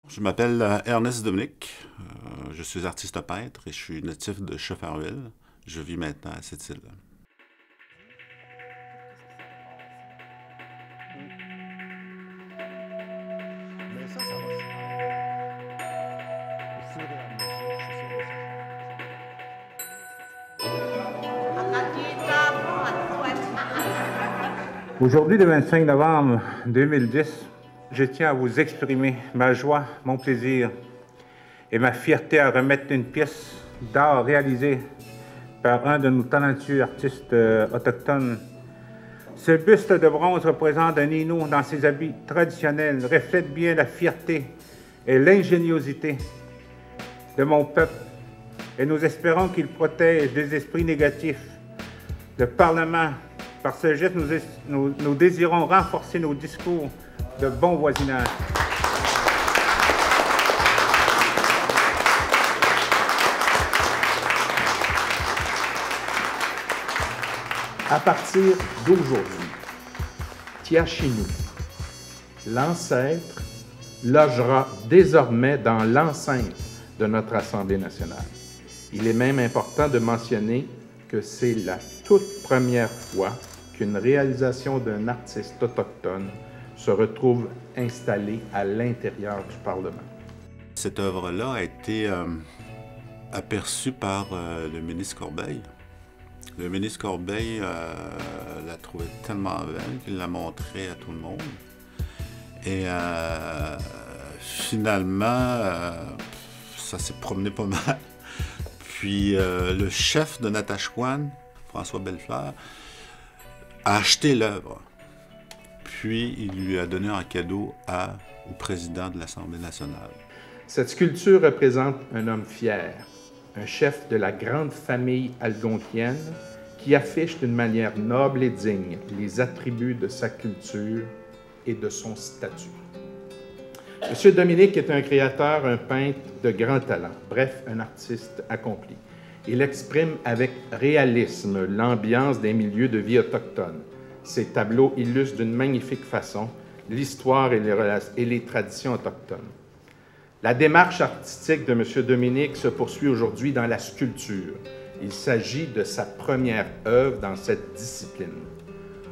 Je m'appelle Ernest Dominique, je suis artiste peintre et je suis natif de Schefferville. Je vis maintenant à cette île. Mais ça va se faire. Au fur et à mesure, je suis sûr de ça. Aujourd'hui, le 25 novembre 2010, je tiens à vous exprimer ma joie, mon plaisir et ma fierté à remettre une pièce d'art réalisée par un de nos talentueux artistes autochtones. Ce buste de bronze représente un Innu dans ses habits traditionnels, reflète bien la fierté et l'ingéniosité de mon peuple et nous espérons qu'il protège des esprits négatifs. Le Parlement, par ce geste, nous désirons renforcer nos discours de bon voisinage. À partir d'aujourd'hui, Tiachinu, l'ancêtre, logera désormais dans l'enceinte de notre Assemblée nationale. Il est même important de mentionner que c'est la toute première fois qu'une réalisation d'un artiste autochtone se retrouve installée à l'intérieur du Parlement. Cette œuvre-là a été aperçue par le ministre Corbeil. Le ministre Corbeil l'a trouvée tellement belle qu'il l'a montrée à tout le monde. Et finalement, ça s'est promené pas mal. Puis le chef de Natashquan, François Bellefleur, a acheté l'œuvre. Puis il lui a donné en cadeau au président de l'Assemblée nationale. Cette sculpture représente un homme fier, un chef de la grande famille algonquienne qui affiche d'une manière noble et digne les attributs de sa culture et de son statut. M. Dominique est un créateur, un peintre de grand talent, bref, un artiste accompli. Il exprime avec réalisme l'ambiance des milieux de vie autochtones. Ses tableaux illustrent d'une magnifique façon l'histoire et les traditions autochtones. La démarche artistique de M. Dominique se poursuit aujourd'hui dans la sculpture. Il s'agit de sa première œuvre dans cette discipline.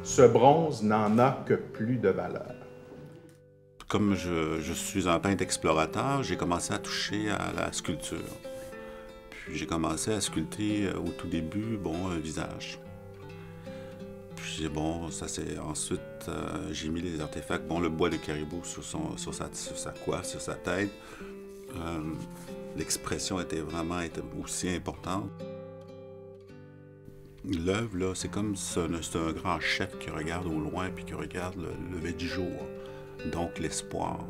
Ce bronze n'en a que plus de valeur. Comme je suis un peintre explorateur, j'ai commencé à toucher à la sculpture. Puis j'ai commencé à sculpter au tout début, un visage. Puis ça c'est ensuite, j'ai mis les artefacts, le bois de caribou sur sa coiffe, sur sa tête. L'expression était aussi importante. L'œuvre, là, c'est comme c'est un grand chef qui regarde au loin puis qui regarde le lever du jour, donc l'espoir.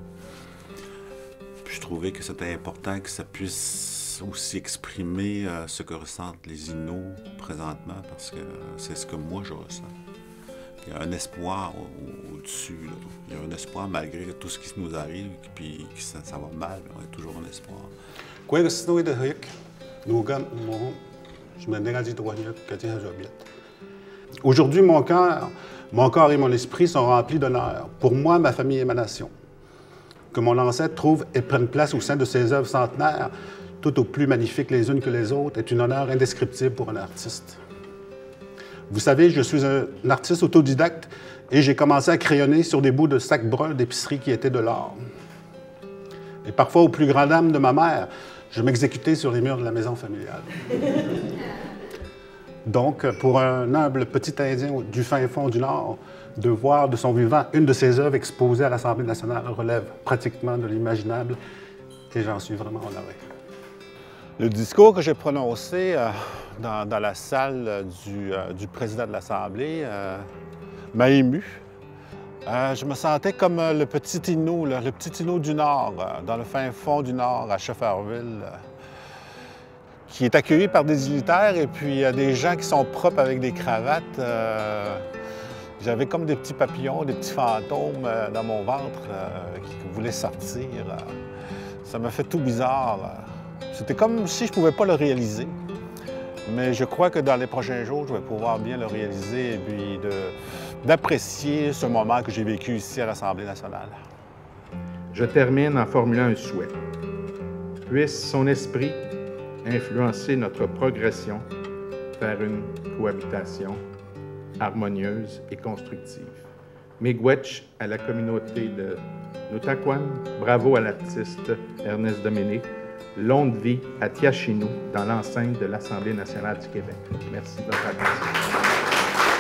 Puis je trouvais que c'était important que ça puisse aussi exprimer ce que ressentent les Innu présentement, parce que c'est ce que moi je ressens. Il y a un espoir au-dessus. Il y a un espoir malgré tout ce qui nous arrive, puis que ça va mal, on a toujours un espoir. Aujourd'hui, mon corps et mon esprit sont remplis d'honneur. Pour moi, ma famille et ma nation. Que mon ancêtre trouve et prenne place au sein de ses œuvres centenaires, toutes au plus magnifiques les unes que les autres, est un honneur indescriptible pour un artiste. Vous savez, je suis un artiste autodidacte et j'ai commencé à crayonner sur des bouts de sacs bruns d'épicerie qui étaient de l'or. Et parfois, au plus grand dam de ma mère, je m'exécutais sur les murs de la maison familiale. Donc, pour un humble petit Indien du fin fond du Nord, de voir de son vivant une de ses œuvres exposée à l'Assemblée nationale relève pratiquement de l'imaginable et j'en suis vraiment honoré. Le discours que j'ai prononcé dans la salle du président de l'Assemblée m'a ému. Je me sentais comme le petit Innu du Nord, dans le fin fond du Nord, à Schefferville, qui est accueilli par des dignitaires et puis des gens qui sont propres avec des cravates. J'avais comme des petits papillons, des petits fantômes dans mon ventre qui voulaient sortir. Ça m'a fait tout bizarre. C'était comme si je ne pouvais pas le réaliser. Mais je crois que dans les prochains jours, je vais pouvoir bien le réaliser et puis d'apprécier ce moment que j'ai vécu ici à l'Assemblée nationale. Je termine en formulant un souhait. Puisse son esprit influencer notre progression vers une cohabitation harmonieuse et constructive. Miigwech à la communauté de Nutaquan, bravo à l'artiste Ernest Dominique, longue vie à Tiachinou dans l'enceinte de l'Assemblée nationale du Québec. Merci de votre attention.